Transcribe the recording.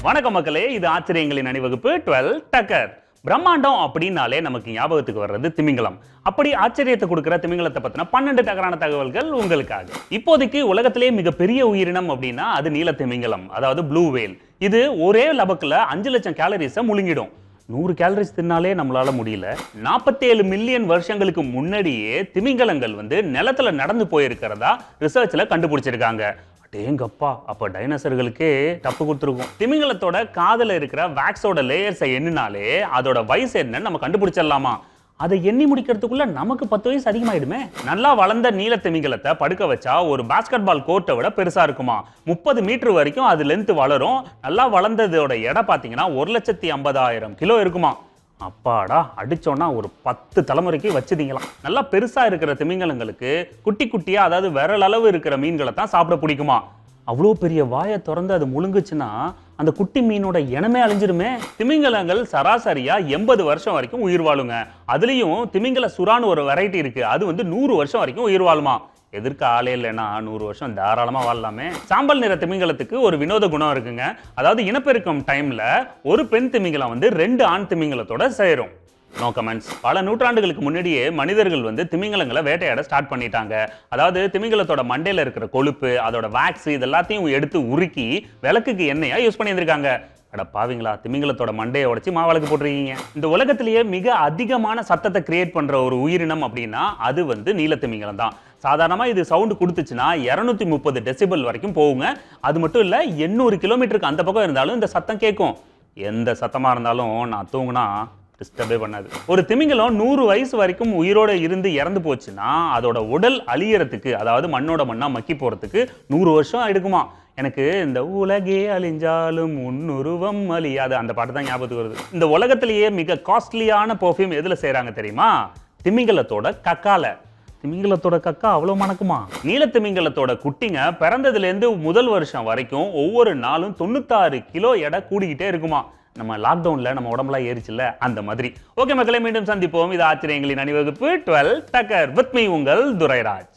வணக்கம் மக்களே, இது ஆச்சரியங்களின் அணிவகுப்பு 12 டக்கர். பிரம்மாண்டம் அப்படின்னாலே நமக்கு ஞாபகத்துக்கு வர்றது திமிங்கலம். அப்படி ஆச்சரியத்தை கொடுக்கிற திமிங்கலத்தை பத்தின 12 டக்கரான தகவல்கள் உங்களுக்காக. இப்போதைக்கு உலகத்திலேயே மிகப்பெரிய உயிரினம் அப்படின்னா அது நீல திமிங்கலம், அதாவது ப்ளூ வேல். இது ஒரே லபக்குல 5 லட்சம் கேலரிஸை முழுங்கிடும். 100 கேலரிஸ் தின்னாலே நம்மளால முடியல. 47 மில்லியன் வருஷங்களுக்கு முன்னாடியே திமிங்கலங்கள் நிலத்துல நடந்து போயிருக்கிறதா ரிசர்ச்ல கண்டுபிடிச்சிருக்காங்க. டேங்கப்பா, அப்ப டைனோசர்களுக்கே தப்பு கொடுத்துருக்கும். திமிங்கலத்தோட காதுல இருக்கிற வேக்ஸோட லேயர்ஸை எண்ணினாலே அதோட வயசு என்னன்னு நம்ம கண்டுபிடிச்சிடலாமா? அதை எண்ணி முடிக்கிறதுக்குள்ள நமக்கு 10 வயசு அதிகமாயிடுமே. நல்லா வளர்ந்த நீல திமிங்கலத்தை படுக்க வச்சா ஒரு பாஸ்கெட் பால் கோர்ட்டை விட பெருசா இருக்குமா. 30 மீட்டர் வரைக்கும் அது லென்த் வளரும். நல்லா வளர்ந்ததோட எடை பார்த்தீங்கன்னா 1,50,000 கிலோ இருக்குமா. அப்பாடா, அடிச்சோன்னா ஒரு 10 தலைமுறைக்கு வச்சுதீங்களாம். நல்லா பெருசா இருக்கிற திமிங்கலங்களுக்கு குட்டி குட்டியா, அதாவது விரல் அளவு இருக்கிற மீன்களை தான் சாப்பிட பிடிக்குமா. அவ்வளோ பெரிய வாயை திறந்து அது முழுங்குச்சுன்னா அந்த குட்டி மீனோட இனமே அழிஞ்சிருமே. திமிங்கலங்கள் சராசரியா 80 வருஷம் வரைக்கும் உயிர் வாழுங்க. அதுலயும் திமிங்கல சுறான்னு ஒரு வெரைட்டி இருக்கு, அது 100 வருஷம் வரைக்கும் உயிர் வாழுமா. எதிர்க்க ஆளே இல்லைன்னா 100 வருஷம் தாராளமா வாழலாமே. சாம்பல் நிற திமிங்கலத்துக்கு ஒரு வினோத குணம் இருக்குங்க. அதாவது இனப்பெருக்கம் டைம்ல ஒரு பெண் திமிங்கலம் 2 ஆண் திமிங்கலத்தோட சேரும். No comments. பல நூற்றாண்டுகளுக்கு முன்னாடியே மனிதர்கள் திமிங்கலங்களை வேட்டையாட ஸ்டார்ட் பண்ணிட்டாங்க. அதாவது திமிங்கலத்தோட மண்டையில இருக்கிற கொழுப்பு, அதோட வேக்ஸ், இது எல்லாத்தையும் எடுத்து உருக்கி விளக்குக்கு எண்ணெயா யூஸ் பண்ணியிருந்திருக்காங்க. அட பாவீங்களா, திமிங்கலத்தோட மண்டையை உடைச்சி மாவளக்கு போட்டிருக்கீங்க. இந்த உலகத்திலேயே மிக அதிகமான சத்தத்தை கிரியேட் பண்ற ஒரு உயிரினம் அப்படின்னா அது நீல திமிங்கலம் தான். சாதாரணமா இது சவுண்ட் கொடுத்துச்சுன்னா 230 டெசிபல் வரைக்கும் போகுங்க. அது மட்டும் இல்ல, 800 கிலோமீட்டருக்கு அந்த பக்கம் இருந்தாலும் இந்த சத்தம் கேட்கும். எந்த சத்தமா இருந்தாலும் நான் தூங்குனா டிஸ்டர்பே பண்ணாது. ஒரு திமிங்கலம் 100 வயசு வரைக்கும் உயிரோட இருந்து இறந்து போச்சுன்னா அதோட உடல் அழியறதுக்கு, அதாவது மண்ணோட மண்ணா மக்கி போறதுக்கு 100 வருஷம் எடுக்குமா. எனக்கு இந்த உலகே அழிஞ்சாலும் உன்னுருவம் அழியாது அந்த பாட்டு தான் ஞாபகத்துக்கு வருது. இந்த உலகத்திலேயே மிக காஸ்ட்லியான பெர்ஃப்யூம் எதுல செய்றாங்க தெரியுமா? திமிங்கலத்தோட கக்கால. திமிங்கலத்தோட கக்கா அவ்வளவு மணக்குமா. நீல திமிங்கலத்தோட குட்டிங்க பிறந்ததுல இருந்து முதல் வருஷம் வரைக்கும் ஒவ்வொரு நாளும் 96 கிலோ எடை கூடிக்கிட்டே இருக்குமா. நம்ம லாக்டவுன்ல நம்ம உடம்புலாம் ஏறிச்சுல்ல, அந்த மாதிரி. ஓகே மக்களே, மீண்டும் சந்திப்போம். இது ஆச்சரியங்களின் அணிவகுப்பு 12 டக்கர் வித் மீ, உங்கள் துரைராஜ்.